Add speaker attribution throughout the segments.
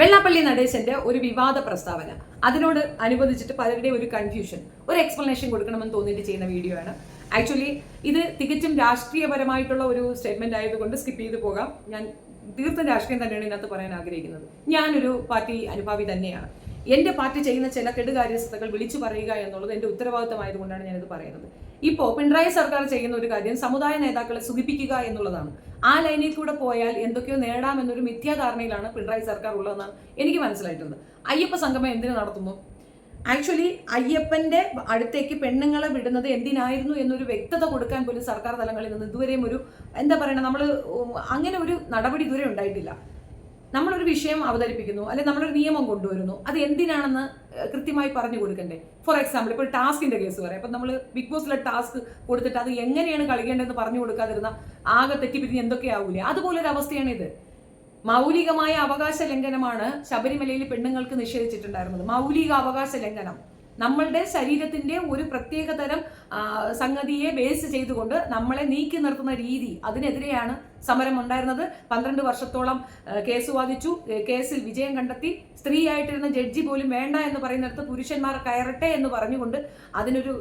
Speaker 1: വെള്ളാപ്പള്ളി നടേശന്റെ ഒരു വിവാദ പ്രസ്താവന, അതിനോട് അനുബന്ധിച്ചിട്ട് പലരുടെയും ഒരു കൺഫ്യൂഷൻ, ഒരു എക്സ്പ്ലനേഷൻ കൊടുക്കണമെന്ന് തോന്നിയിട്ട് ചെയ്യുന്ന വീഡിയോ ആണ്. ആക്ച്വലി ഇത് തികച്ചും രാഷ്ട്രീയപരമായിട്ടുള്ള ഒരു സ്റ്റേറ്റ്മെന്റ് ആയതുകൊണ്ട് സ്കിപ്പ് ചെയ്ത് പോകാം. ഞാൻ തീർത്തും രാഷ്ട്രീയം തന്നെയാണ് ഇതിനകത്ത് പറയാൻ ആഗ്രഹിക്കുന്നത്. ഞാനൊരു പാർട്ടി അനുഭാവി തന്നെയാണ്. എന്റെ പാർട്ടി ചെയ്യുന്ന ചില കെടുകാര്യസ്ഥതകൾ വിളിച്ചു പറയുക എന്നുള്ളത് എന്റെ ഉത്തരവാദിത്തമായതുകൊണ്ടാണ് ഞാനിത് പറയുന്നത്. ഇപ്പോൾ പിണറായി സർക്കാർ ചെയ്യുന്ന ഒരു കാര്യം സമുദായ നേതാക്കളെ സുഖിപ്പിക്കുക എന്നുള്ളതാണ്. ആ ലൈനിൽ കൂടെ പോയാൽ എന്തൊക്കെയോ നേടാമെന്നൊരു മിഥ്യാധാരണയിലാണ് പിണറായി സർക്കാർ ഉള്ളതെന്നാണ് എനിക്ക് മനസ്സിലായിട്ടുള്ളത്. അയ്യപ്പ സംഗമം എന്തിനു നടത്തുന്നു? ആക്ച്വലി അയ്യപ്പന്റെ അടുത്തേക്ക് പെണ്ണുങ്ങളെ വിടുന്നത് എന്തിനായിരുന്നു എന്നൊരു വ്യക്തത കൊടുക്കാൻ പോലും സർക്കാർ തലങ്ങളിൽ നിന്ന് ഇതുവരെയും ഒരു എന്താ പറയുക, നമ്മൾ അങ്ങനെ ഒരു നടപടി ഇതുവരെ ഉണ്ടായിട്ടില്ല. നമ്മളൊരു വിഷയം അവതരിപ്പിക്കുന്നു, അല്ലെങ്കിൽ നമ്മളൊരു നിയമം കൊണ്ടുവരുന്നു, അത് എന്തിനാണെന്ന് കൃത്യമായി പറഞ്ഞു കൊടുക്കണ്ടേ? ഫോർ എക്സാമ്പിൾ, ഇപ്പോൾ ടാസ്കിന്റെ കേസ് പറയാം. ഇപ്പം നമ്മൾ ബിഗ് ബോസിലെ ടാസ്ക് കൊടുത്തിട്ട് അത് എങ്ങനെയാണ് കളിക്കേണ്ടതെന്ന് പറഞ്ഞു കൊടുക്കാതിരുന്ന ആകെ തെറ്റിപ്പിരിഞ്ഞ് എന്തൊക്കെയാവൂലേ? അതുപോലൊരു അവസ്ഥയാണിത്. മൗലികമായ അവകാശ ലംഘനമാണ് ശബരിമലയിൽ പെണ്ണുങ്ങൾക്ക് നിഷേധിച്ചിട്ടുണ്ടായിരുന്നത്. മൗലിക അവകാശ ലംഘനം, നമ്മളുടെ ശരീരത്തിന്റെ ഒരു പ്രത്യേകതരം സംഗതിയെ ബേസ് ചെയ്തുകൊണ്ട് നമ്മളെ നീക്കി നിർത്തുന്ന രീതി, അതിനെതിരെയാണ് സമരം ഉണ്ടായിരുന്നത്. 12 വർഷത്തോളം കേസ് വാദിച്ചു. കേസിൽ വിജയം കണ്ടെത്തി. സ്ത്രീ ആയിട്ടിരുന്ന ജഡ്ജി പോലും വേണ്ട എന്ന് പറയുന്നിടത്ത് പുരുഷന്മാർ കയറട്ടെ എന്ന് പറഞ്ഞുകൊണ്ട് അതിനൊരു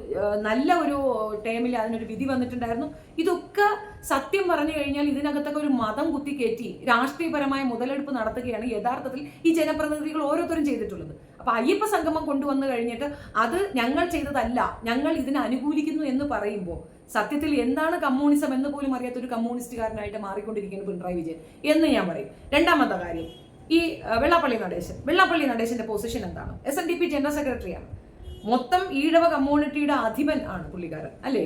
Speaker 1: നല്ല ഒരു ടൈമിൽ അതിനൊരു വിധി വന്നിട്ടുണ്ടായിരുന്നു. ഇതൊക്കെ സത്യം പറഞ്ഞു കഴിഞ്ഞാൽ ഇതിനകത്തൊക്കെ ഒരു മതം കുത്തിക്കയറ്റി രാഷ്ട്രീയപരമായ മുതലെടുപ്പ് നടത്തുകയാണ് യഥാർത്ഥത്തിൽ ഈ ജനപ്രതിനിധികൾ ഓരോരുത്തരും ചെയ്തിട്ടുള്ളത്. അപ്പൊ അയ്യപ്പ സംഗമം കൊണ്ടുവന്നു കഴിഞ്ഞിട്ട് അത് ഞങ്ങൾ ചെയ്തതല്ല, ഞങ്ങൾ ഇതിനെ അനുകൂലിക്കുന്നു എന്ന് പറയുമ്പോൾ സത്യത്തിൽ എന്താണ് കമ്മ്യൂണിസം എന്ന് പോലും അറിയാത്ത ഒരു കമ്മ്യൂണിസ്റ്റുകാരനായിട്ട് മാറിക്കൊണ്ടിരിക്കുന്നു പിണറായി വിജയൻ എന്ന് ഞാൻ പറയും. രണ്ടാമത്തെ കാര്യം, ഈ വെള്ളാപ്പള്ളി നടേശന്റെ പൊസിഷൻ എന്താണ്? SNDP ജനറൽ സെക്രട്ടറിയാണ്. മൊത്തം ഈഴവ കമ്മ്യൂണിറ്റിയുടെ അധിപൻ ആണ് പുള്ളിക്കാരൻ, അല്ലേ?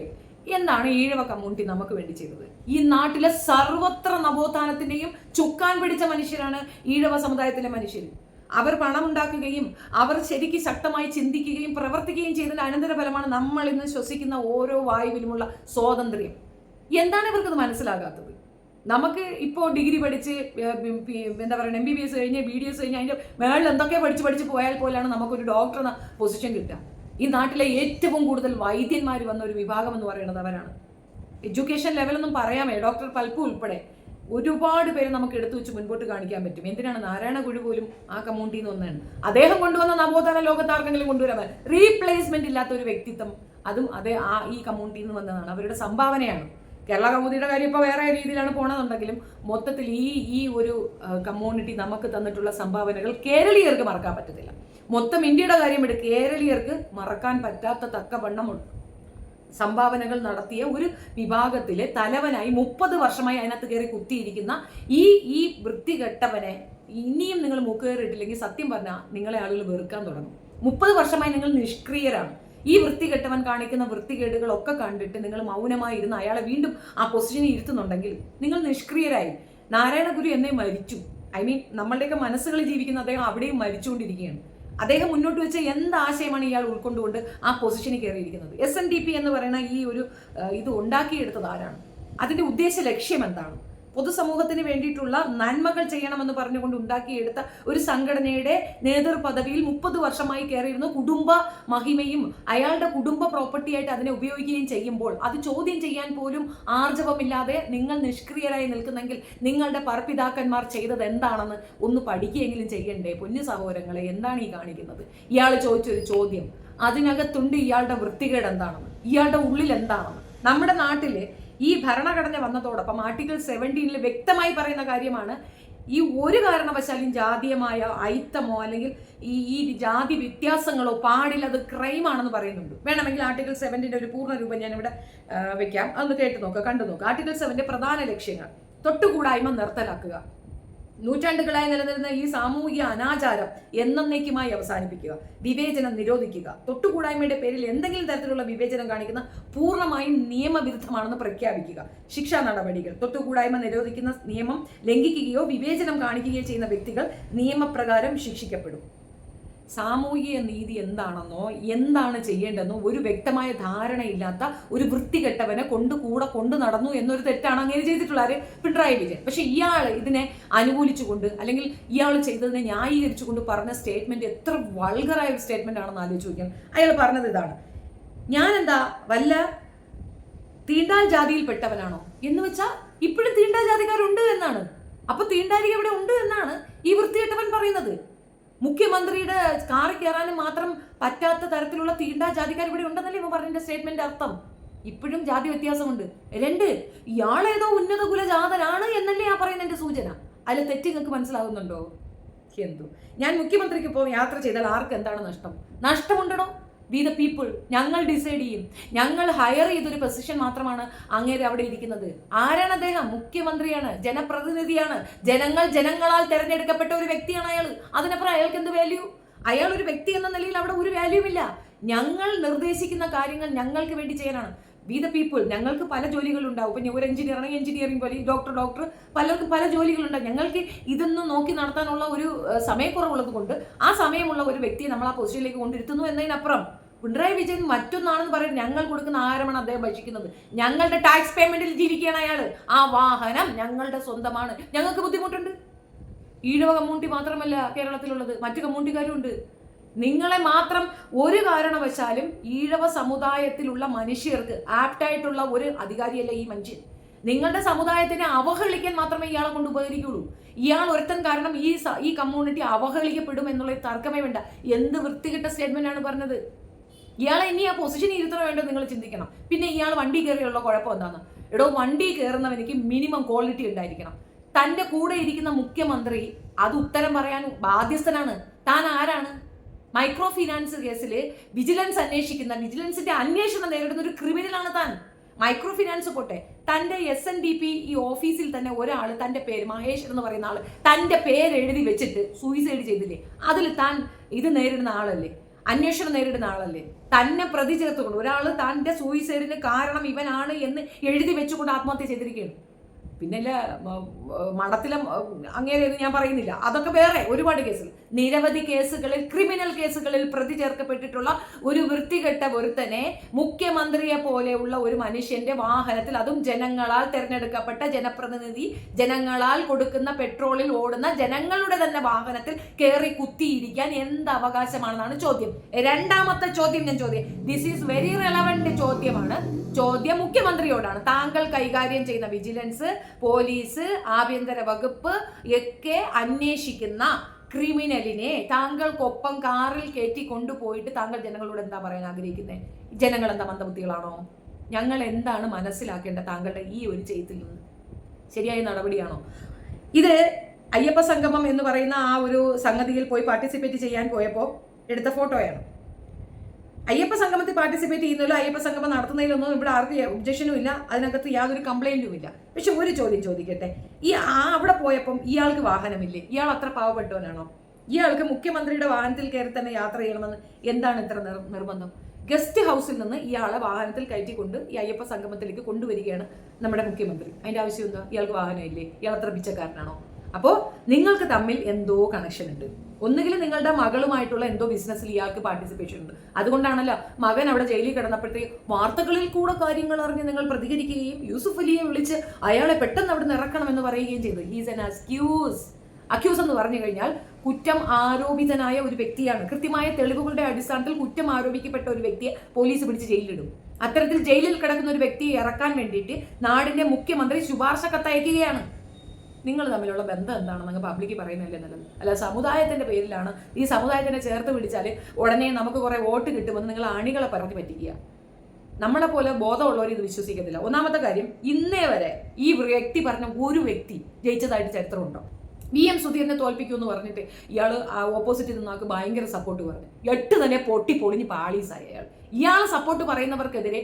Speaker 1: എന്താണ് ഈഴവ കമ്മ്യൂണിറ്റി നമുക്ക് വേണ്ടി ചെയ്തത്? ഈ നാട്ടിലെ സർവത്ര നവോത്ഥാനത്തിന്റെയും ചുക്കാൻ പിടിച്ച മനുഷ്യരാണ് ഈഴവ സമുദായത്തിലെ മനുഷ്യർ. അവർ പണമുണ്ടാക്കുകയും അവർ ശരിക്കും ശക്തമായി ചിന്തിക്കുകയും പ്രവർത്തിക്കുകയും ചെയ്തതിന്റെ അനന്തരഫലമാണ് നമ്മൾ ഇന്ന് ശ്വസിക്കുന്ന ഓരോ വായുവിലുമുള്ള സ്വാതന്ത്ര്യം. എന്താണ് ഇവർക്കത് മനസ്സിലാകാത്തത്? നമുക്ക് ഇപ്പോൾ ഡിഗ്രി പഠിച്ച് എന്താ പറയുക, MBBS കഴിഞ്ഞ് BDS കഴിഞ്ഞ് അതിന്റെ മേളിൽ എന്തൊക്കെ പഠിച്ച് പോയാൽ പോലാണ് നമുക്കൊരു ഡോക്ടർ എന്ന പൊസിഷൻ കിട്ടുക. ഈ നാട്ടിലെ ഏറ്റവും കൂടുതൽ വൈദ്യന്മാർ വന്ന ഒരു വിഭാഗം എന്ന് പറയുന്നത് അവരാണ്. എഡ്യൂക്കേഷൻ ലെവലൊന്നും പറയാമേ, ഡോക്ടർ പൽപ്പു ഉൾപ്പെടെ ഒരുപാട് പേര് നമുക്ക് എടുത്തു വെച്ച് മുൻപോട്ട് കാണിക്കാൻ പറ്റും. എന്തിനാണ് നാരായണ ഗുരു പോലും ആ കമ്മ്യൂണിറ്റിയിൽ നിന്ന് ഒന്നാണ്. അദ്ദേഹം കൊണ്ടുവന്ന നവോത്ഥാന ലോകത്താർക്കെങ്കിലും കൊണ്ടുവരാൻ റീപ്ലേസ്മെന്റ് ഇല്ലാത്ത ഒരു വ്യക്തിത്വം, അതും ഈ കമ്മ്യൂണിറ്റിയിൽ നിന്ന് വന്നതാണ്. അവരുടെ സംഭാവനയാണ്. കേരള കൗമുദിയുടെ കാര്യം ഇപ്പോൾ വേറെ രീതിയിലാണ് പോണെന്നുണ്ടെങ്കിലും മൊത്തത്തിൽ ഈ ഒരു കമ്മ്യൂണിറ്റി നമുക്ക് തന്നിട്ടുള്ള സംഭാവനകൾ കേരളീയർക്ക് മറക്കാൻ പറ്റത്തില്ല. മൊത്തം ഇന്ത്യയുടെ കാര്യം എടുത്ത് കേരളീയർക്ക് മറക്കാൻ പറ്റാത്ത തക്കവണ്ണമുണ്ട് സംഭാവനകൾ നടത്തിയ ഒരു വിഭാഗത്തിലെ തലവനായി 30 വർഷമായി അതിനകത്ത് കയറി കുത്തിയിരിക്കുന്ന ഈ വൃത്തികെട്ടവനെ ഇനിയും നിങ്ങൾ മൂക്കുകയറിയിട്ടില്ലെങ്കിൽ സത്യം പറഞ്ഞാൽ നിങ്ങളെ ആളുകൾ വെറുക്കാൻ തുടങ്ങും. 30 വർഷമായി നിങ്ങൾ നിഷ്ക്രിയരാണ്. ഈ വൃത്തികെട്ടവൻ കാണിക്കുന്ന വൃത്തികേടുകളൊക്കെ കണ്ടിട്ട് നിങ്ങൾ മൗനമായി ഇരുന്ന് അയാളെ വീണ്ടും ആ പൊസിഷനിൽ ഇരുത്തുന്നുണ്ടെങ്കിൽ നിങ്ങൾ നിഷ്ക്രിയരായി. നാരായണ ഗുരു എന്നേ മരിച്ചു. നമ്മളുടെയൊക്കെ മനസ്സുകളിൽ ജീവിക്കുന്ന അദ്ദേഹം അവിടെയും മരിച്ചുകൊണ്ടിരിക്കുകയാണ്. അദ്ദേഹം മുന്നോട്ട് വെച്ച എന്ത് ആശയമാണ് ഇയാൾ ഉൾക്കൊണ്ടുകൊണ്ട് ആ പൊസിഷനിൽ കയറിയിരിക്കുന്നത്? SNDP എന്ന് പറയുന്ന ഈ ഒരു ഇത് ഉണ്ടാക്കിയെടുത്തത് ആരാണ്? അതിന്റെ ഉദ്ദേശ ലക്ഷ്യം എന്താണ്? പൊതുസമൂഹത്തിന് വേണ്ടിയിട്ടുള്ള നന്മകൾ ചെയ്യണമെന്ന് പറഞ്ഞുകൊണ്ട് ഉണ്ടാക്കിയെടുത്ത ഒരു സംഘടനയുടെ നേതൃപദവിയിൽ 30 വർഷമായി കയറിയിരുന്ന കുടുംബ മഹിമയും അയാളുടെ കുടുംബ പ്രോപ്പർട്ടിയായിട്ട് അതിനെ ഉപയോഗിക്കുകയും ചെയ്യുമ്പോൾ അത് ചോദ്യം ചെയ്യാൻ പോലും ആർജവമില്ലാതെ നിങ്ങൾ നിഷ്ക്രിയരായി നിൽക്കുന്നെങ്കിൽ നിങ്ങളുടെ പരപിതാക്കന്മാർ ചെയ്തത് എന്താണെന്ന് ഒന്ന് പഠിക്കുകയെങ്കിലും ചെയ്യണ്ടേ? പൊന്നു സഹോദരങ്ങളെ, എന്താണ് ഈ കാണിക്കുന്നത്? ഇയാൾ ചോദിച്ചൊരു ചോദ്യം, അതിനകത്തുണ്ട് ഇയാളുടെ വൃത്തികേട് എന്താണെന്ന്, ഇയാളുടെ ഉള്ളിൽ എന്താണെന്ന്. നമ്മുടെ നാട്ടില് ഈ ഭരണഘടന വന്നതോടൊപ്പം ആർട്ടിക്കിൾ 17 വ്യക്തമായി പറയുന്ന കാര്യമാണ്, ഈ ഒരു കാരണവശാലും ജാതീയമായ അയിത്തമോ അല്ലെങ്കിൽ ഈ ജാതി വ്യത്യാസങ്ങളോ പാടില്ല, അത് ക്രൈമാണെന്ന് പറയുന്നുണ്ട്. വേണമെങ്കിൽ ആർട്ടിക്കിൾ 7 ഒരു പൂർണ്ണ രൂപം ഞാനിവിടെ വെക്കാം, അതൊന്ന് കേട്ട് നോക്കുക, കണ്ടു നോക്കുക. ആർട്ടിക്കിൾ 7 പ്രധാന ലക്ഷ്യങ്ങൾ: തൊട്ടുകൂടായ്മ നിർത്തലാക്കുക, നൂറ്റാണ്ടുകളായി നിലനിരുന്ന ഈ സാമൂഹിക അനാചാരം എന്നേക്കുമായി അവസാനിപ്പിക്കുക, വിവേചനം നിരോധിക്കുക, തൊട്ടുകൂടായ്മയുടെ പേരിൽ എന്തെങ്കിലും തരത്തിലുള്ള വിവേചനം കാണിക്കുന്ന പൂർണ്ണമായും നിയമവിരുദ്ധമാണെന്ന് പ്രഖ്യാപിക്കുക, ശിക്ഷാ നടപടികൾ: തൊട്ടുകൂടായ്മ നിരോധിക്കുന്ന നിയമം ലംഘിക്കുകയോ വിവേചനം കാണിക്കുകയോ ചെയ്യുന്ന വ്യക്തികൾ നിയമപ്രകാരം ശിക്ഷിക്കപ്പെടും. സാമൂഹിക നീതി എന്താണെന്നോ എന്താണ് ചെയ്യേണ്ടെന്നോ ഒരു വ്യക്തമായ ധാരണയില്ലാത്ത ഒരു വൃത്തികെട്ടവനെ കൊണ്ടു നടന്നു എന്നൊരു തെറ്റാണ് അങ്ങനെ ചെയ്തിട്ടുള്ള പിണറായി വിജയൻ. പക്ഷെ ഇയാൾ ഇതിനെ അനുകൂലിച്ചുകൊണ്ട് അല്ലെങ്കിൽ ഇയാൾ ചെയ്തതിനെ ന്യായീകരിച്ചുകൊണ്ട് പറഞ്ഞ സ്റ്റേറ്റ്മെന്റ് എത്ര വൾഗറായ ഒരു സ്റ്റേറ്റ്മെന്റ് ആണെന്ന് ആലോചിച്ച് നോക്കിയാൽ. അയാൾ പറഞ്ഞത് ഇതാണ്: ഞാനെന്താ വല്ല തീണ്ടാൽ ജാതിയിൽപ്പെട്ടവനാണോ എന്ന് വെച്ചാൽ ഇപ്പോഴും തീണ്ടാൽ ജാതിക്കാരുണ്ട് എന്നാണ്. അപ്പൊ തീണ്ടാരിക ഇവിടെ ഉണ്ട് എന്നാണ് ഈ വൃത്തികെട്ടവൻ പറയുന്നത്. മുഖ്യമന്ത്രിയുടെ കാറിൽ കയറാനും മാത്രം പറ്റാത്ത തരത്തിലുള്ള തീണ്ടാ ജാതിക്കാർ ഇവിടെ ഉണ്ടെന്നല്ലേ ഇവ പറഞ്ഞ സ്റ്റേറ്റ്മെന്റ് അർത്ഥം. ഇപ്പോഴും ജാതി വ്യത്യാസമുണ്ട്. 2, ഇയാളേതോ ഉന്നത കുലജാതനാണ് എന്നല്ലേ ആ പറയുന്നതിന്റെ സൂചന. അതിൽ തെറ്റ് നിങ്ങൾക്ക് മനസ്സിലാകുന്നുണ്ടോ? എന്തോ ഞാൻ മുഖ്യമന്ത്രിക്ക് ഇപ്പോൾ യാത്ര ചെയ്താൽ ആർക്ക് എന്താണ് നഷ്ടം? നഷ്ടമുണ്ടോ? വി ദ പീപ്പിൾ, ഞങ്ങൾ ഡിസൈഡ് ചെയ്യും. ഞങ്ങൾ ഹയർ ചെയ്തൊരു പൊസിഷൻ മാത്രമാണ് അങ്ങേര് അവിടെ ഇരിക്കുന്നത്. ആരാണ് അദ്ദേഹം? മുഖ്യമന്ത്രിയാണ്, ജനപ്രതിനിധിയാണ്, ജനങ്ങളാൽ തെരഞ്ഞെടുക്കപ്പെട്ട ഒരു വ്യക്തിയാണ് അയാൾ. അതിനപ്പുറം അയാൾക്ക് എന്ത് വാല്യൂ? അയാൾ ഒരു വ്യക്തി എന്ന നിലയിൽ അവിടെ ഒരു വാല്യൂ ഇല്ല. ഞങ്ങൾ നിർദ്ദേശിക്കുന്ന കാര്യങ്ങൾ ഞങ്ങൾക്ക് വേണ്ടി ചെയ്യാനാണ്. വി ദ പീപ്പിൾ, ഞങ്ങൾക്ക് പല ജോലികളുണ്ടാവും. ഇപ്പം ഒരു എഞ്ചിനീയർ ആണെങ്കിൽ എഞ്ചിനീയറിംഗ് പോലെ, ഡോക്ടർ, പലർക്കും പല ജോലികളുണ്ടാവും. ഞങ്ങൾക്ക് ഇതൊന്നും നോക്കി നടത്താനുള്ള ഒരു സമയക്കുറവുള്ളത് കൊണ്ട് ആ സമയമുള്ള ഒരു വ്യക്തിയെ നമ്മൾ ആ പൊസിഷനിലേക്ക് കൊണ്ടിരുത്തുന്നു എന്നതിനപ്പുറം പിണറായി വിജയൻ മറ്റൊന്നാണെന്ന് പറയും. ഞങ്ങൾ കൊടുക്കുന്ന ആഹാരമാണ് അദ്ദേഹം ഭക്ഷിക്കുന്നത്. ഞങ്ങളുടെ ടാക്സ് പേയ്മെന്റിൽ ജീവിക്കുകയാണ് അയാൾ. ആ വാഹനം ഞങ്ങളുടെ സ്വന്തമാണ്. ഞങ്ങൾക്ക് ബുദ്ധിമുട്ടുണ്ട്. ഈഴവ കമ്മ്യൂണിറ്റി മാത്രമല്ല കേരളത്തിലുള്ളത്, മറ്റു കമ്മ്യൂണിറ്റിക്കാരും ഉണ്ട്. നിങ്ങളെ മാത്രം ഒരു കാരണവശാലും ഈഴവ സമുദായത്തിലുള്ള മനുഷ്യർക്ക് ആപ്റ്റായിട്ടുള്ള ഒരു അധികാരിയല്ല ഈ മനുഷ്യൻ. നിങ്ങളുടെ സമുദായത്തിനെ അവഹേളിക്കാൻ മാത്രമേ ഇയാളെ കൊണ്ട് ഉപകരിക്കുള്ളൂ. ഇയാൾ ഒരുത്തൻ കാരണം ഈ കമ്മ്യൂണിറ്റി അവഹേളിക്കപ്പെടും എന്നുള്ള തർക്കമേ വേണ്ട. എന്ത് വൃത്തികെട്ട സ്റ്റേറ്റ്മെന്റ് ആണ് പറഞ്ഞത്. ഇയാളെ ഇനി ആ പൊസിഷൻ ഇരുത്തണോ വേണ്ടോ നിങ്ങൾ ചിന്തിക്കണം. പിന്നെ ഇയാൾ വണ്ടി കയറിയുള്ള കുഴപ്പം എന്താണ്? എടോ, വണ്ടി കയറുന്നവനിക്ക് മിനിമം ക്വാളിറ്റി ഉണ്ടായിരിക്കണം. തന്റെ കൂടെ ഇരിക്കുന്ന മുഖ്യമന്ത്രി അത് ഉത്തരം പറയാൻ ബാധ്യസ്ഥനാണ്. താൻ ആരാണ്? മൈക്രോ ഫിനാൻസ് കേസിൽ വിജിലൻസിന്റെ അന്വേഷണം നേരിടുന്ന ഒരു ക്രിമിനലാണ് താൻ. മൈക്രോ ഫിനാൻസ് പോട്ടെ, തന്റെ SNDP ഈ ഓഫീസിൽ തന്നെ ഒരാൾ തന്റെ പേര് മഹേഷ് എന്ന് പറയുന്ന ആള് തന്റെ പേര് എഴുതി വെച്ചിട്ട് സൂയിസൈഡ് ചെയ്തില്ലേ? അതിൽ താൻ ഇത് നേരിടുന്ന ആളല്ലേ? അന്വേഷണം നേരിടുന്ന ആളല്ലേ? തന്നെ പ്രതി ചേർത്തുകൊണ്ട് ഒരാൾ തന്റെ സൂയിസൈഡിന് കാരണം ഇവനാണ് എന്ന് എഴുതി വെച്ചുകൊണ്ട് ആത്മഹത്യ ചെയ്തിരിക്കുകയാണ്. പിന്നല്ല മഠത്തിലെ അങ്ങേരെ ഞാൻ പറയുന്നില്ല, അതൊക്കെ വേറെ ഒരുപാട് കേസിൽ, നിരവധി കേസുകളിൽ, ക്രിമിനൽ കേസുകളിൽ പ്രതി ചേർക്കപ്പെട്ടിട്ടുള്ള ഒരു വൃത്തികെട്ട ഒരുത്തനെ മുഖ്യമന്ത്രിയെ പോലെയുള്ള ഒരു മനുഷ്യന്റെ വാഹനത്തിൽ, അതും ജനങ്ങളാൽ തെരഞ്ഞെടുക്കപ്പെട്ട ജനപ്രതിനിധി, ജനങ്ങളാൽ കൊടുക്കുന്ന പെട്രോളിൽ ഓടുന്ന ജനങ്ങളുടെ തന്നെ വാഹനത്തിൽ കയറി കുത്തിയിരിക്കാൻ എന്ത് അവകാശമാണെന്നാണ് ചോദ്യം. രണ്ടാമത്തെ ചോദ്യം ദിസ് ഈസ് വെരി റെലവന്റ് ചോദ്യമാണ്. ചോദ്യം മുഖ്യമന്ത്രിയോടാണ്. താങ്കൾ കൈകാര്യം ചെയ്യുന്ന വിജിലൻസ്, പോലീസ്, ആഭ്യന്തര വകുപ്പ് ഒക്കെ അന്വേഷിക്കുന്ന ക്രിമിനലിനെ താങ്കൾക്കൊപ്പം കാറിൽ കയറ്റി കൊണ്ടുപോയിട്ട് താങ്കൾ ജനങ്ങളോട് എന്താ പറയാൻ ആഗ്രഹിക്കുന്നത്? ജനങ്ങൾ എന്താ മന്ദബുദ്ധികളാണോ? ഞങ്ങൾ എന്താണ് മനസ്സിലാക്കേണ്ടത് താങ്കളുടെ ഈ ഒരു ചെയ്തിൽ നിന്ന്? ശരിയായ നടപടിയാണോ ഇത്? അയ്യപ്പ സംഗമം എന്ന് പറയുന്ന ആ ഒരു സംഗതിയിൽ പോയി പാർട്ടിസിപ്പേറ്റ് ചെയ്യാൻ പോയപ്പോൾ എടുത്ത ഫോട്ടോയാണ്. അയ്യപ്പ സംഗമത്തിൽ പാർട്ടിസിപ്പേറ്റ് ചെയ്യുന്നതിലോ അയ്യപ്പ സംഗമം നടത്തുന്നതിലൊന്നും ഇവിടെ ആർക്കും ഒബ്ജക്ഷനും ഇല്ല, അതിനകത്ത് യാതൊരു കംപ്ലൈന്റും ഇല്ല. പക്ഷെ ഒരു ചോദ്യം ചോദിക്കട്ടെ, അവിടെ പോയപ്പം ഇയാൾക്ക് വാഹനമില്ലേ? ഇയാൾ അത്ര പാവപ്പെട്ടവനാണോ? ഇയാൾക്ക് മുഖ്യമന്ത്രിയുടെ വാഹനത്തിൽ കയറി തന്നെ യാത്ര ചെയ്യണമെന്ന് എന്താണ് ഇത്ര നിർബന്ധം? ഗസ്റ്റ് ഹൗസിൽ നിന്ന് ഇയാളെ വാഹനത്തിൽ കയറ്റിക്കൊണ്ട് ഈ അയ്യപ്പ സംഗമത്തിലേക്ക് കൊണ്ടുവരികയാണ് നമ്മുടെ മുഖ്യമന്ത്രി. അതിന്റെ ആവശ്യം എന്താ? ഇയാൾക്ക് വാഹനമില്ലേ? ഇയാൾ അത്ര പിച്ചക്കാരനാണോ? അപ്പോൾ നിങ്ങൾക്ക് തമ്മിൽ എന്തോ കണക്ഷൻ ഉണ്ട്. ഒന്നുകിൽ നിങ്ങളുടെ മകളുമായിട്ടുള്ള എന്തോ ബിസിനസ്സിൽ ഇയാൾക്ക് പാർട്ടിസിപ്പേഷൻ ഉണ്ട്. അതുകൊണ്ടാണല്ലോ മകൻ അവിടെ ജയിലിൽ കിടന്നപ്പോഴത്തേക്ക് വാർത്തകളിൽ കൂടെ കാര്യങ്ങൾ അറിഞ്ഞ് നിങ്ങൾ പ്രതികരിക്കുകയും യൂസുഫ് അലിയെ വിളിച്ച് അയാളെ പെട്ടെന്ന് അവിടെ നിന്ന് ഇറക്കണമെന്ന് പറയുകയും ചെയ്തു. ഹീസ് ആൻ അക്യൂസ് എന്ന് പറഞ്ഞു കഴിഞ്ഞാൽ കുറ്റം ആരോപിതനായ ഒരു വ്യക്തിയാണ്. കൃത്യമായ തെളിവുകളുടെ അടിസ്ഥാനത്തിൽ കുറ്റം ആരോപിക്കപ്പെട്ട ഒരു വ്യക്തിയെ പോലീസ് പിടിച്ച് ജയിലിലിടും. അത്തരത്തിൽ ജയിലിൽ കിടക്കുന്ന ഒരു വ്യക്തിയെ ഇറക്കാൻ വേണ്ടിയിട്ട് നാടിന്റെ മുഖ്യമന്ത്രി ശുപാർശ കത്തയക്കുകയാണ്. നിങ്ങൾ തമ്മിലുള്ള ബന്ധം എന്താണെന്ന് പബ്ലിക്ക് പറയുന്നതല്ലേ നല്ലത്? അല്ല, സമുദായത്തിന്റെ പേരിലാണ്. ഈ സമുദായത്തിനെ ചേർത്ത് പിടിച്ചാൽ ഉടനെ നമുക്ക് കുറെ വോട്ട് കിട്ടുമെന്ന് നിങ്ങൾ അണികളെ പറഞ്ഞു പറ്റിക്കുക. നമ്മളെ പോലെ ബോധമുള്ളവർ ഇത് വിശ്വസിക്കത്തില്ല. ഒന്നാമത്തെ കാര്യം, ഇന്നേ വരെ ഈ വ്യക്തി പറഞ്ഞ ഒരു വ്യക്തി ജയിച്ചതായിട്ട് ചരിത്രമുണ്ടോ? VM സുധീരനെ തോൽപ്പിക്കുമെന്ന് പറഞ്ഞിട്ട് ഇയാൾ ഓപ്പോസിറ്റ് നിന്നാൾക്ക് ഭയങ്കര സപ്പോർട്ട് പറഞ്ഞു. 8 തന്നെ പൊളിഞ്ഞ് പാളീസായി അയാൾ. ഇയാൾ സപ്പോർട്ട് പറയുന്നവർക്കെതിരെ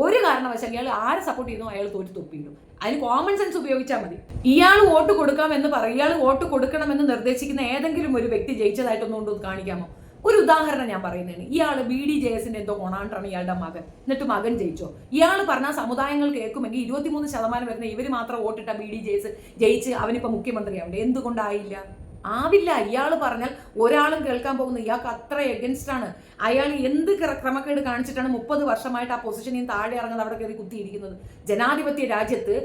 Speaker 1: ഒരു കാരണവശാൽ ഇയാൾ ആരെ സപ്പോർട്ട് ചെയ്യുന്നു അയാൾ തോറ്റ് തൊപ്പിയിടും. അതിന് കോമൺ സെൻസ് ഉപയോഗിച്ചാൽ മതി. ഇയാൾ വോട്ട് കൊടുക്കാമെന്ന് പറയും, ഇയാൾ വോട്ട് കൊടുക്കണമെന്ന് നിർദ്ദേശിക്കുന്ന ഏതെങ്കിലും ഒരു വ്യക്തി ജയിച്ചതായിട്ടൊന്നും കൊണ്ട് കാണിക്കാമോ? ഒരു ഉദാഹരണം ഞാൻ പറയുന്നതാണ്. ഇയാൾ BDJSന്റെ എന്തോ കൊണാണ്ടാണ് ഇയാളുടെ മകൻ, എന്നിട്ട് മകൻ ജയിച്ചോ? ഇയാൾ പറഞ്ഞ സമുദായങ്ങൾ കേൾക്കുമെങ്കിൽ 23% വരുന്ന ഇവർ മാത്രം വോട്ടിട്ട BDJS ജയിച്ച് അവനിപ്പോ മുഖ്യമന്ത്രിയാവണ്ടേ? എന്തുകൊണ്ടായില്ല? ആവില്ല. ഇയാൾ പറഞ്ഞാൽ ഒരാളും കേൾക്കാൻ പോകുന്നത് ഇയാൾക്ക് അത്ര എഗൻസ്റ്റ് ആണ്. അയാൾ എന്ത് ക്രമക്കേട് കാണിച്ചിട്ടാണ് 30 വർഷമായിട്ട് ആ പൊസിഷനിൽ നിന്ന് താഴെ ഇറങ്ങുന്നത്, അവിടെ കയറി കുത്തിയിരിക്കുന്നത്? ജനാധിപത്യ രാജ്യത്ത്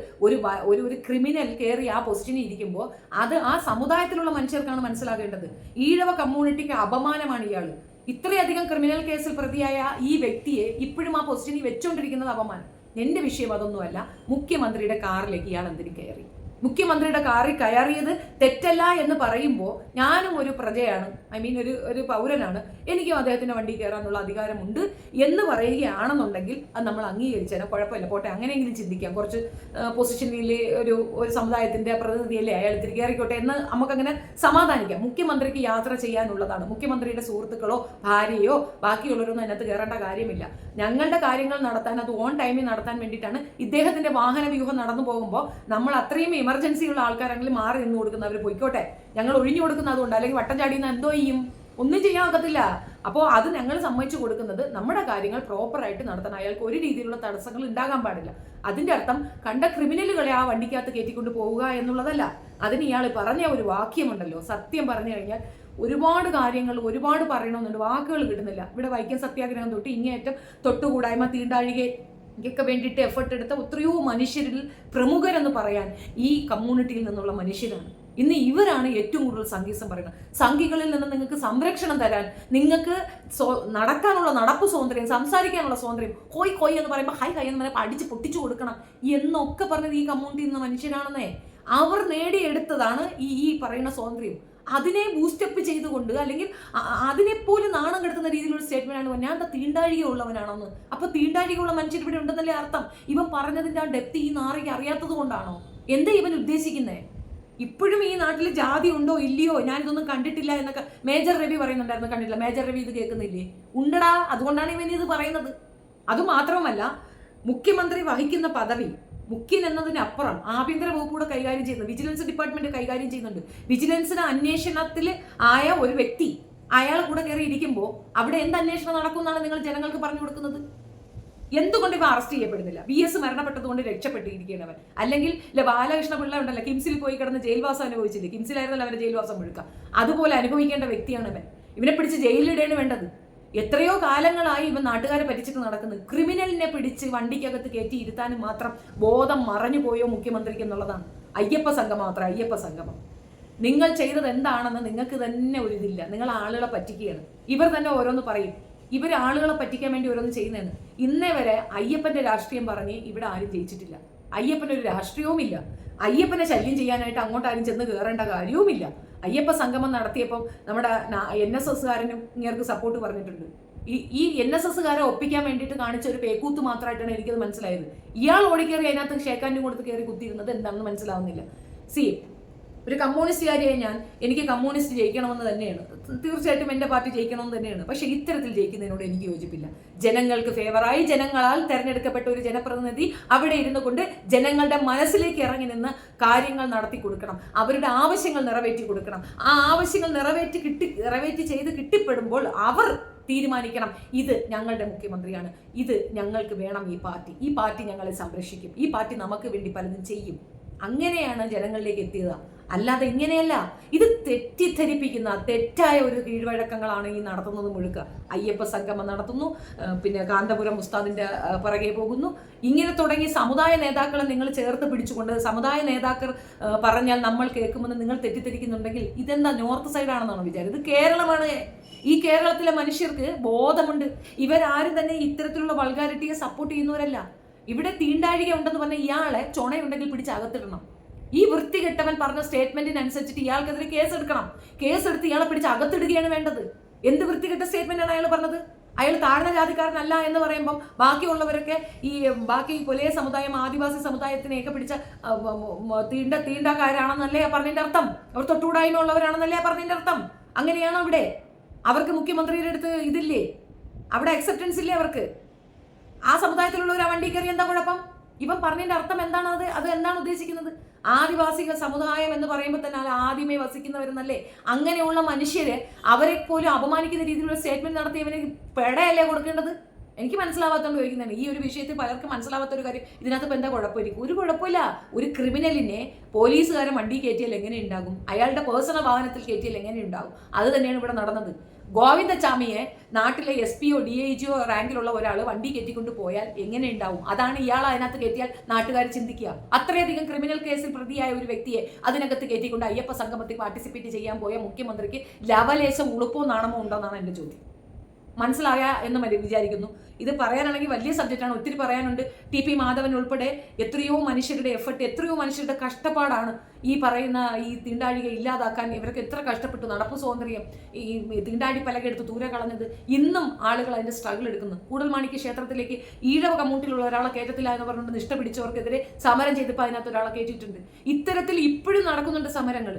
Speaker 1: ഒരു ക്രിമിനൽ കയറി ആ പൊസിഷനിൽ ഇരിക്കുമ്പോൾ അത് ആ സമുദായത്തിലുള്ള മനുഷ്യർക്കാണ് മനസ്സിലാകേണ്ടത്. ഈഴവ കമ്മ്യൂണിറ്റിക്ക് അപമാനമാണ് ഇയാൾ. ഇത്രയധികം ക്രിമിനൽ കേസിൽ പ്രതിയായ ഈ വ്യക്തിയെ ഇപ്പോഴും ആ പൊസിഷനിൽ വെച്ചുകൊണ്ടിരിക്കുന്നത് അപമാനം. എന്റെ വിഷയം അതൊന്നുമല്ല. മുഖ്യമന്ത്രിയുടെ കാറിലേക്ക് ഇയാൾ എന്തിനു കയറി? മുഖ്യമന്ത്രിയുടെ കാറിൽ കയറിയത് തെറ്റല്ല എന്ന് പറയുമ്പോൾ ഞാനും ഒരു പ്രജയാണ്, ഒരു പൗരനാണ്, എനിക്കും അദ്ദേഹത്തിന്റെ വണ്ടി കയറാനുള്ള അധികാരമുണ്ട് എന്ന് പറയുകയാണെന്നുണ്ടെങ്കിൽ അത് നമ്മൾ അംഗീകരിച്ചാൽ കുഴപ്പമില്ല, പോട്ടെ, അങ്ങനെയെങ്കിലും ചിന്തിക്കാം. കുറച്ച് പൊസിഷനിൽ ഒരു സമുദായത്തിന്റെ പ്രതിനിധിയല്ലേ, അയാൾ തിരികെ കയറിക്കോട്ടെ എന്ന് നമുക്കങ്ങനെ സമാധാനിക്കാം. മുഖ്യമന്ത്രിക്ക് യാത്ര ചെയ്യാനുള്ളതാണ്. മുഖ്യമന്ത്രിയുടെ സുഹൃത്തുക്കളോ ഭാര്യയോ ബാക്കിയുള്ളവരൊന്നും അതിനകത്ത് കയറേണ്ട കാര്യമില്ല. ഞങ്ങളുടെ കാര്യങ്ങൾ നടത്താൻ, അത് ഓൺ ടൈമിൽ നടത്താൻ വേണ്ടിയിട്ടാണ് ഇദ്ദേഹത്തിന്റെ വാഹന വ്യൂഹം നടന്നു പോകുമ്പോൾ നമ്മൾ അത്രയും എമർജൻസി ഉള്ള ആൾക്കാരെങ്കിലും മാറി നിന്ന് കൊടുക്കുന്നവർ പോയിക്കോട്ടെ, ഞങ്ങൾ ഒഴിഞ്ഞു കൊടുക്കുന്ന അതുകൊണ്ട്, അല്ലെങ്കിൽ വട്ടം ചാടിയുന്ന എന്തോ ചെയ്യും, ഒന്നും ചെയ്യാൻ ഒക്കത്തില്ല. അപ്പോൾ അത് ഞങ്ങൾ സമ്മതിച്ചു കൊടുക്കുന്നത് നമ്മുടെ കാര്യങ്ങൾ പ്രോപ്പറായിട്ട് നടത്താൻ അയാൾക്ക് ഒരു രീതിയിലുള്ള തടസ്സങ്ങൾ ഉണ്ടാകാൻ പാടില്ല. അതിന്റെ അർത്ഥം കണ്ട ക്രിമിനലുകളെ ആ വണ്ടിക്കകത്ത് കയറ്റിക്കൊണ്ട് പോവുക എന്നുള്ളതല്ല. അതിന് ഇയാൾ പറഞ്ഞ ഒരു വാക്യമുണ്ടല്ലോ, സത്യം പറഞ്ഞു കഴിഞ്ഞാൽ ഒരുപാട് കാര്യങ്ങൾ ഒരുപാട് പറയണമെന്നുണ്ട്, വാക്കുകൾ കിട്ടുന്നില്ല. ഇവിടെ വൈക്കം സത്യാഗ്രഹം തൊട്ട് ഇങ്ങേയറ്റം തൊട്ടുകൂടായ്മ, തീണ്ടാഴികയ്ക്കൊക്കെ വേണ്ടിയിട്ട് എഫർട്ട് എടുത്ത എത്രയോ മനുഷ്യരിൽ പ്രമുഖരെന്ന് പറയാൻ ഈ കമ്മ്യൂണിറ്റിയിൽ നിന്നുള്ള മനുഷ്യരാണ്. ഇന്ന് ഇവരാണ് ഏറ്റവും കൂടുതൽ സംഘീസം പറയുന്നത്. സംഘികളിൽ നിന്ന് നിങ്ങൾക്ക് സംരക്ഷണം തരാൻ, നിങ്ങൾക്ക് നടക്കാനുള്ള നടപ്പ് സ്വാതന്ത്ര്യം, സംസാരിക്കാനുള്ള സ്വാതന്ത്ര്യം, ഹോയ് ഹോയ് എന്ന് പറയുമ്പോൾ ഹൈ ഹൈ എന്ന് പറയുമ്പോൾ അടിച്ച് പൊട്ടിച്ചു കൊടുക്കണം എന്നൊക്കെ പറഞ്ഞത് ഈ കമ്മ്യൂണിറ്റിയിൽ നിന്ന് മനുഷ്യരാണെന്നേ. അവർ നേടിയെടുത്തതാണ് ഈ പറയുന്ന സ്വാതന്ത്ര്യം. അതിനെ ബൂസ്റ്റപ്പ് ചെയ്തുകൊണ്ട്, അല്ലെങ്കിൽ അതിനെപ്പോലും നാണം കെടുത്തുന്ന രീതിയിലുള്ള സ്റ്റേറ്റ്മെന്റ് ആണ് ഞാൻ തീണ്ടാഴിക ഉള്ളവനാണെന്ന്. അപ്പൊ തീണ്ടാഴികയുള്ള മനുഷ്യർ ഇവിടെ ഉണ്ടെന്നല്ലേ അർത്ഥം? ഇവൻ പറഞ്ഞതിന്റെ ആ ഡെപ്ത് ഈ നാറിക്ക് അറിയാത്തത് കൊണ്ടാണോ? എന്താ ഇവൻ ഉദ്ദേശിക്കുന്നേ? ഇപ്പോഴും ഈ നാട്ടിൽ ജാതി ഉണ്ടോ ഇല്ലയോ, ഞാനിതൊന്നും കണ്ടിട്ടില്ല എന്നൊക്കെ മേജർ രവി പറയുന്നുണ്ടായിരുന്നു. കണ്ടില്ല? മേജർ രവി ഇത് കേൾക്കുന്നില്ലേ? ഉണ്ടടാ, അതുകൊണ്ടാണ് ഇവൻ ഇത് പറയുന്നത്. അതുമാത്രമല്ല, മുഖ്യമന്ത്രി വഹിക്കുന്ന പദവി, മുഖ്യൻ എന്നതിനപ്പുറം ആഭ്യന്തര വകുപ്പ് കൂടെ കൈകാര്യം ചെയ്യുന്നത്, വിജിലൻസ് ഡിപ്പാർട്ട്മെന്റ് കൈകാര്യം ചെയ്യുന്നുണ്ട്. വിജിലൻസിന് അന്വേഷണത്തിൽ ആയ ഒരു വ്യക്തി അയാൾ കൂടെ കയറി ഇരിക്കുമ്പോൾ അവിടെ എന്ത് അന്വേഷണം നടക്കും എന്നാണ് നിങ്ങൾ ജനങ്ങൾക്ക് പറഞ്ഞു കൊടുക്കുന്നത്? എന്തുകൊണ്ട് ഇവ അറസ്റ്റ് ചെയ്യപ്പെടുന്നില്ല? VS മരണപ്പെട്ടതുകൊണ്ട് രക്ഷപ്പെട്ടിരിക്കുന്നവൻ, അല്ലെങ്കിൽ ബാലകൃഷ്ണ പിള്ള ഉണ്ടല്ലോ, കിംസിൽ പോയി കിടന്ന് ജയിൽവാസം അനുഭവിച്ചില്ലേ? കിംസിലായിരുന്നല്ലോ അവന്റെ ജയിൽവാസം മുഴുക്ക. അതുപോലെ അനുഭവിക്കേണ്ട വ്യക്തിയാണ് ഇവൻ. ഇവനെ പിടിച്ച് ജയിലിലിടേണ് വേണ്ടത്. എത്രയോ കാലങ്ങളായി ഇവൻ നാട്ടുകാരെ പറ്റിച്ചിട്ട് നടക്കുന്നത്. ക്രിമിനലിനെ പിടിച്ച് വണ്ടിക്കകത്ത് കയറ്റി ഇരുത്താനും മാത്രം ബോധം മറഞ്ഞു പോയോ മുഖ്യമന്ത്രിക്ക് എന്നുള്ളതാണ്. അയ്യപ്പ സംഗമം മാത്രം, അയ്യപ്പ സംഗമം. നിങ്ങൾ ചെയ്തത് എന്താണെന്ന് നിങ്ങൾക്ക് തന്നെ ഒരു ഇതില്ല. നിങ്ങൾ ആളുകളെ പറ്റിക്കുകയാണ്. ഇവർ തന്നെ ഓരോന്ന് പറയും, ഇവർ ആളുകളെ പറ്റിക്കാൻ വേണ്ടി ഓരോന്ന് ചെയ്യുന്നതാണ്. ഇന്നേ വരെ അയ്യപ്പന്റെ രാഷ്ട്രീയം പറഞ്ഞ് ഇവിടെ ആരും ജയിച്ചിട്ടില്ല. അയ്യപ്പനൊരു രാഷ്ട്രീയവുമില്ല. അയ്യപ്പനെ ശല്യം ചെയ്യാനായിട്ട് അങ്ങോട്ടാരും ചെന്ന് കയറേണ്ട കാര്യവുമില്ല. അയ്യപ്പ സംഗമം നടത്തിയപ്പോൾ നമ്മുടെ NSSകാരനും ഇങ്ങേർക്ക് സപ്പോർട്ട് പറഞ്ഞിട്ടുണ്ട്. ഈ NSSകാരെ ഒപ്പിക്കാൻ വേണ്ടിയിട്ട് കാണിച്ച ഒരു പേക്കൂത്ത് മാത്രമായിട്ടാണ് എനിക്കത് മനസ്സിലായത്. ഇയാൾ ഓടിക്കയറി അതിനകത്ത് ഷേക്കാൻ്റെ കൊടുത്ത് കയറി കുത്തിയിരുന്നത് എന്താണെന്ന് മനസ്സിലാവുന്നില്ല. ഒരു കമ്മ്യൂണിസ്റ്റുകാരിയായി എനിക്ക് കമ്മ്യൂണിസ്റ്റ് ജയിക്കണമെന്ന് തന്നെയാണ്, തീർച്ചയായിട്ടും എൻ്റെ പാർട്ടി ജയിക്കണമെന്ന് തന്നെയാണ്. പക്ഷെ ഇത്തരത്തിൽ ജയിക്കുന്നതിനോട് എനിക്ക് യോജിപ്പില്ല. ജനങ്ങൾക്ക് ഫേവറായി ജനങ്ങളാൽ തെരഞ്ഞെടുക്കപ്പെട്ട ഒരു ജനപ്രതിനിധി അവിടെ ഇരുന്നു കൊണ്ട് ജനങ്ങളുടെ മനസ്സിലേക്ക് ഇറങ്ങി നിന്ന് കാര്യങ്ങൾ നടത്തി കൊടുക്കണം, അവരുടെ ആവശ്യങ്ങൾ നിറവേറ്റി കൊടുക്കണം. ആ ആവശ്യങ്ങൾ നിറവേറ്റി ചെയ്ത് കിട്ടിപ്പെടുമ്പോൾ അവർ തീരുമാനിക്കണം, ഇത് ഞങ്ങളുടെ മുഖ്യമന്ത്രിയാണ്, ഇത് ഞങ്ങൾക്ക് വേണം, ഈ പാർട്ടി ഞങ്ങളെ സംരക്ഷിക്കും, ഈ പാർട്ടി നമുക്ക് വേണ്ടി പലതും ചെയ്യും. അങ്ങനെയാണ് ജനങ്ങളിലേക്ക് എത്തിയത്. അല്ലാതെ ഇങ്ങനെയല്ല. ഇത് തെറ്റിദ്ധരിപ്പിക്കുന്ന തെറ്റായ ഒരു കീഴ്വഴക്കങ്ങളാണ് ഈ നടത്തുന്നത് മുഴുക്ക. അയ്യപ്പ സംഗമം നടത്തുന്നു, പിന്നെ കാന്തപുരം ഉസ്താദിന്റെ പുറകെ പോകുന്നു. ഇങ്ങനെ തുടങ്ങി സമുദായ നേതാക്കളെ നിങ്ങൾ ചേർത്ത് പിടിച്ചുകൊണ്ട് സമുദായ നേതാക്കൾ പറഞ്ഞാൽ നമ്മൾ കേൾക്കുമെന്ന് നിങ്ങൾ തെറ്റിദ്ധരിക്കുന്നുണ്ടെങ്കിൽ ഇതെന്താ നോർത്ത് സൈഡാണെന്നാണ് വിചാരം? ഇത് കേരളമാണ്. ഈ കേരളത്തിലെ മനുഷ്യർക്ക് ബോധമുണ്ട്. ഇവരാരും തന്നെ ഇത്തരത്തിലുള്ള വൾഗാരിറ്റിയെ സപ്പോർട്ട് ചെയ്യുന്നവരല്ല. ഇവിടെ തീണ്ടാഴിക ഉണ്ടെന്ന് പറഞ്ഞ ഇയാളെ ചുണയുണ്ടെങ്കിൽ പിടിച്ച് അകത്തിടണം. ഈ വൃത്തികെട്ടവൻ പറഞ്ഞ സ്റ്റേറ്റ്മെന്റിനനുസരിച്ചിട്ട് ഇയാൾക്കെതിരെ കേസെടുക്കണം. കേസെടുത്ത് ഇയാളെ പിടിച്ച് അകത്തിടുകയാണ് വേണ്ടത്. എന്ത് വൃത്തികെട്ട സ്റ്റേറ്റ്മെന്റ് ആണ് അയാൾ പറഞ്ഞത്? അയാൾ താഴ്ന്ന ജാതിക്കാരനല്ല എന്ന് പറയുമ്പം ബാക്കിയുള്ളവരൊക്കെ ബാക്കി കൊലയ സമുദായം, ആദിവാസി സമുദായത്തിനെയൊക്കെ പിടിച്ച തീണ്ടാക്കാരാണെന്നല്ലേ പറഞ്ഞതിന്റെ അർത്ഥം? അവർ തൊട്ടുകൂടായ്മ ഉള്ളവരാണെന്നല്ലേ പറഞ്ഞതിന്റെ അർത്ഥം? അങ്ങനെയാണോ ഇവിടെ? അവർക്ക് മുഖ്യമന്ത്രിയുടെ അടുത്ത് ഇതില്ലേ? അവിടെ അക്സെപ്റ്റൻസ് ഇല്ലേ അവർക്ക്? ആ സമുദായത്തിലുള്ളവർ ആ വണ്ടി കയറി എന്താ കുഴപ്പം? ഇവൻ പറഞ്ഞതിന്റെ അർത്ഥം എന്താണ്? അത് എന്താണ് ഉദ്ദേശിക്കുന്നത്? ആദിവാസിക സമുദായം എന്ന് പറയുമ്പോൾ തന്നെ ആദ്യമേ വസിക്കുന്നവരെന്നല്ലേ? അങ്ങനെയുള്ള മനുഷ്യര് അവരെ പോലും അപമാനിക്കുന്ന രീതിയിലുള്ള സ്റ്റേറ്റ്മെന്റ് നടത്തിയവന് പെടയല്ലേ കൊടുക്കേണ്ടത്? എനിക്ക് മനസ്സിലാവാത്തോണ്ട് ചോദിക്കുന്നതാണ്. ഈ ഒരു വിഷയത്തിൽ പലർക്കും മനസ്സിലാവാത്ത ഒരു കാര്യം, ഇതിനകത്ത് ഇപ്പം എന്താ കുഴപ്പമായിരിക്കും? ഒരു കുഴപ്പമില്ല. ഒരു ക്രിമിനലിനെ പോലീസുകാരൻ വണ്ടി കയറ്റിയാൽ എങ്ങനെ ഉണ്ടാകും? അയാളുടെ പേഴ്സണൽ വാഹനത്തിൽ കയറ്റിയാൽ എങ്ങനെ ഉണ്ടാകും? അത് തന്നെയാണ് ഇവിടെ നടന്നത്. ഗോവിന്ദചാമിയെ നാട്ടിലെ SPO DIGO റാങ്കിലുള്ള ഒരാൾ വണ്ടി കയറ്റിക്കൊണ്ട് പോയാൽ എങ്ങനെ ഉണ്ടാവും? അതാണ് ഇയാൾ അതിനകത്ത് കയറ്റിയാൽ നാട്ടുകാർ ചിന്തിക്കുക. അത്രയധികം ക്രിമിനൽ കേസിൽ പ്രതിയായ ഒരു വ്യക്തിയെ അതിനകത്ത് കയറ്റിക്കൊണ്ട് അയ്യപ്പ സംഗമത്തിൽ പാർട്ടിസിപ്പേറ്റ് ചെയ്യാൻ പോയ മുഖ്യമന്ത്രിക്ക് ലവലേശം ഉളുപ്പോ നാണമോ ഉണ്ടോന്നാണ് എൻ്റെ ചോദ്യം. മനസ്സിലായ എന്ന് വിചാരിക്കുന്നു. ഇത് പറയാനാണെങ്കിൽ വലിയ സബ്ജക്റ്റാണ്, ഒത്തിരി പറയാനുണ്ട്. ടി പി മാധവൻ ഉൾപ്പെടെ എത്രയോ മനുഷ്യരുടെ എഫർട്ട്, എത്രയോ മനുഷ്യരുടെ കഷ്ടപ്പാടാണ് ഈ പറയുന്ന ഈ തീണ്ടാഴിക ഇല്ലാതാക്കാൻ. ഇവർക്ക് എത്ര കഷ്ടപ്പെട്ടു, നടപ്പ് സ്വാതന്ത്ര്യം, ഈ തീണ്ടാഴി പലകെടുത്ത് ദൂരെ കളഞ്ഞത്. ഇന്നും ആളുകൾ അതിന്റെ സ്ട്രഗിൾ എടുക്കുന്നു. കൂടൽമാണിക്യ ക്ഷേത്രത്തിലേക്ക് ഈഴവ കമ്മ്യൂണിറ്റിയിലുള്ള ഒരാളെ കയറ്റത്തില്ല എന്ന് പറഞ്ഞുകൊണ്ട് നിഷ്ഠ പിടിച്ചവർക്കെതിരെ സമരം ചെയ്തപ്പോൾ അതിനകത്ത് ഒരാളെ കയറ്റിയിട്ടുണ്ട്. ഇത്തരത്തിൽ ഇപ്പോഴും നടക്കുന്നുണ്ട് സമരങ്ങൾ.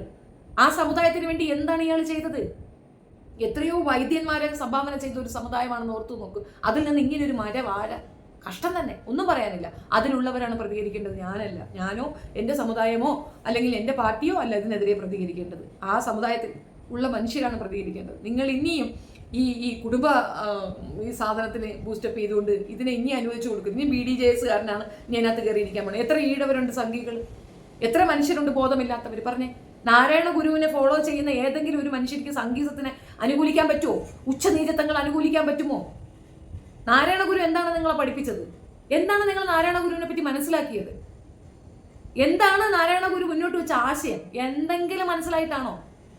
Speaker 1: ആ സമുദായത്തിന് വേണ്ടി എന്താണ് ഇയാൾ ചെയ്തത്? എത്രയോ വൈദ്യന്മാരെ സംഭാവന ചെയ്ത ഒരു സമുദായമാണെന്ന് ഓർത്തു നോക്കൂ. അതിൽ നിന്ന് ഇങ്ങനെ ഒരു വാഴ കഷ്ടം തന്നെ, ഒന്നും പറയാനില്ല. അതിലുള്ളവരാണ് പ്രതികരിക്കേണ്ടത്, ഞാനല്ല. ഞാനോ എൻ്റെ സമുദായമോ അല്ലെങ്കിൽ എൻ്റെ പാർട്ടിയോ അല്ല ഇതിനെതിരെ പ്രതികരിക്കേണ്ടത്. ആ സമുദായത്തിൽ ഉള്ള മനുഷ്യരാണ് പ്രതികരിക്കേണ്ടത്. നിങ്ങൾ ഇനിയും ഈ കുടുംബ ഈ സാധനത്തിന് ബൂസ്റ്റപ്പ് ചെയ്തുകൊണ്ട് ഇതിനെ ഇനി അനുവദിച്ചു കൊടുക്കും. ഇനി BDJS കാരനാണ് ഇനി അതിനകത്ത് കയറിയിരിക്കാൻ പോണത്. എത്ര ഈഴവരുണ്ട് സംഘികൾ, എത്ര മനുഷ്യരുണ്ട് ബോധമില്ലാത്തവർ? പറഞ്ഞേ, നാരായണ ഗുരുവിനെ ഫോളോ ചെയ്യുന്ന ഏതെങ്കിലും ഒരു മനുഷ്യർക്ക് സംഗീതത്തിനെ അനുകൂലിക്കാൻ പറ്റുമോ? ഉച്ചനീചത്വങ്ങൾ അനുകൂലിക്കാൻ പറ്റുമോ? നാരായണ ഗുരു എന്താണ് നിങ്ങളെ പഠിപ്പിച്ചത്? എന്താണ് നിങ്ങൾ നാരായണ ഗുരുവിനെ പറ്റി മനസ്സിലാക്കിയത്? എന്താണ് നാരായണ ഗുരു മുന്നോട്ട് വെച്ച ആശയം? എന്തെങ്കിലും മനസ്സിലായിട്ടാണോ?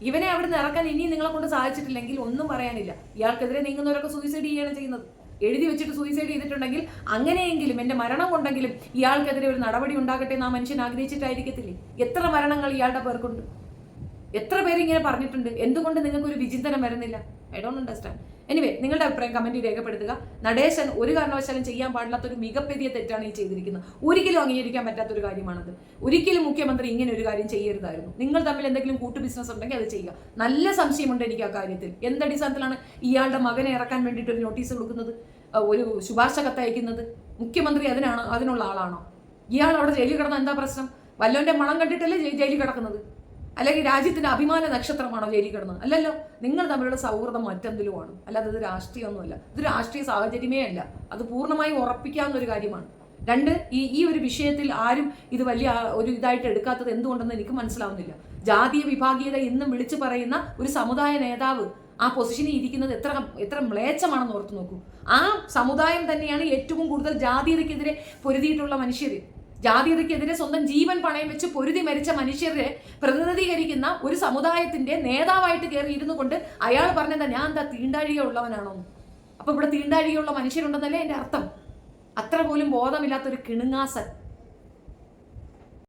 Speaker 1: ഇവനെ അവിടെ നിന്ന് ഇറക്കാൻ ഇനിയും നിങ്ങളെ കൊണ്ട് സാധിച്ചിട്ടില്ലെങ്കിൽ ഒന്നും പറയാനില്ല. ഇയാൾക്കെതിരെ നീങ്ങുന്നവരൊക്കെ സൂയിസൈഡ് ചെയ്യുകയാണ് ചെയ്യുന്നത്. എഴുതി വെച്ചിട്ട് സൂയിസൈഡ് ചെയ്തിട്ടുണ്ടെങ്കിൽ അങ്ങനെയെങ്കിലും എൻ്റെ മരണം കൊണ്ടെങ്കിലും ഇയാൾക്കെതിരെ ഒരു നടപടി ഉണ്ടാകട്ടെ എന്ന് ആ മനുഷ്യൻ ആഗ്രഹിച്ചിട്ടായിരിക്കത്തില്ലേ? എത്ര മരണങ്ങൾ ഇയാളുടെ പേർക്കുണ്ട്? എത്ര പേര് ഇങ്ങനെ പറഞ്ഞിട്ടുണ്ട്? എന്തുകൊണ്ട് നിങ്ങൾക്ക് ഒരു വിചിന്തനം വരുന്നില്ല? I don't understand. എനിവേ, നിങ്ങളുടെ അഭിപ്രായം കമന്റിൽ രേഖപ്പെടുത്തുക. നടേശൻ ഒരു കാരണവശാലും ചെയ്യാൻ പാടില്ലാത്തൊരു മികപ്പെരിയ തെറ്റാണ് ഈ ചെയ്തിരിക്കുന്നത്. ഒരിക്കലും അംഗീകരിക്കാൻ പറ്റാത്തൊരു കാര്യമാണത്. ഒരിക്കലും മുഖ്യമന്ത്രി ഇങ്ങനെ ഒരു കാര്യം ചെയ്യരുതായിരുന്നു. നിങ്ങൾ തമ്മിൽ എന്തെങ്കിലും കൂട്ടു ബിസിനസ് ഉണ്ടെങ്കിൽ അത് ചെയ്യുക. നല്ല സംശയമുണ്ട് എനിക്ക് ആ കാര്യത്തിൽ. എന്തടിസ്ഥാനത്തിലാണ് ഇയാളുടെ മകനെ ഇറക്കാൻ വേണ്ടിയിട്ട് ഒരു നോട്ടീസ് കൊടുക്കുന്നത്, ഒരു ശുപാർശ കത്തയക്കുന്നത്? മുഖ്യമന്ത്രി അതിനുള്ള ആളാണോ? ഇയാൾ അവിടെ ജയിലിൽ കിടന്ന എന്താ പ്രശ്നം? വല്ലവന്റെ മണം കണ്ടിട്ടല്ലേ ജയിലിൽ കിടക്കുന്നത്? അല്ലെങ്കിൽ രാജ്യത്തിന്റെ അഭിമാന നക്ഷത്രമാണോ ജയിലിൽ കിടന്നത്? അല്ലല്ലോ. നിങ്ങൾ തമ്മിലുള്ള സൗഹൃദം മറ്റെന്തിലുമാണ്, അല്ലാതെ ഇത് രാഷ്ട്രീയമൊന്നുമല്ല. ഇത് രാഷ്ട്രീയ സാഹചര്യമേ അല്ല. അത് പൂർണ്ണമായും ഉറപ്പിക്കാവുന്ന ഒരു കാര്യമാണ്. രണ്ട്, ഈ ഒരു വിഷയത്തിൽ ആരും ഇത് വലിയ ഒരു ഇതായിട്ട് എടുക്കാത്തത് എന്തുകൊണ്ടെന്ന് എനിക്ക് മനസ്സിലാവുന്നില്ല. ജാതീയ വിഭാഗീയത എന്നും വിളിച്ചു പറയുന്ന ഒരു സമുദായ നേതാവ് ആ പൊസിഷനിൽ ഇരിക്കുന്നത് എത്ര മ്ലേച്ഛമാണെന്ന് ഓർത്തു നോക്കൂ. ആ സമുദായം തന്നെയാണ് ഏറ്റവും കൂടുതൽ ജാതീയതയ്ക്കെതിരെ പൊരുതിയിട്ടുള്ള മനുഷ്യർ. ജാതീയതയ്ക്കെതിരെ സ്വന്തം ജീവൻ പണയം വെച്ച് പൊരുതി മരിച്ച മനുഷ്യരെ പ്രതിനിധീകരിക്കുന്ന ഒരു സമുദായത്തിന്റെ നേതാവായിട്ട് കയറി ഇരുന്നു കൊണ്ട് അയാൾ പറഞ്ഞതാ ഞാൻ എന്താ തീണ്ടാഴിക ഉള്ളവനാണോ? അപ്പൊ ഇവിടെ തീണ്ടാഴികയുള്ള മനുഷ്യരുണ്ടെന്നല്ലേ എന്റെ അർത്ഥം. അത്ര പോലും ബോധമില്ലാത്തൊരു കിണുങ്ങാസൻ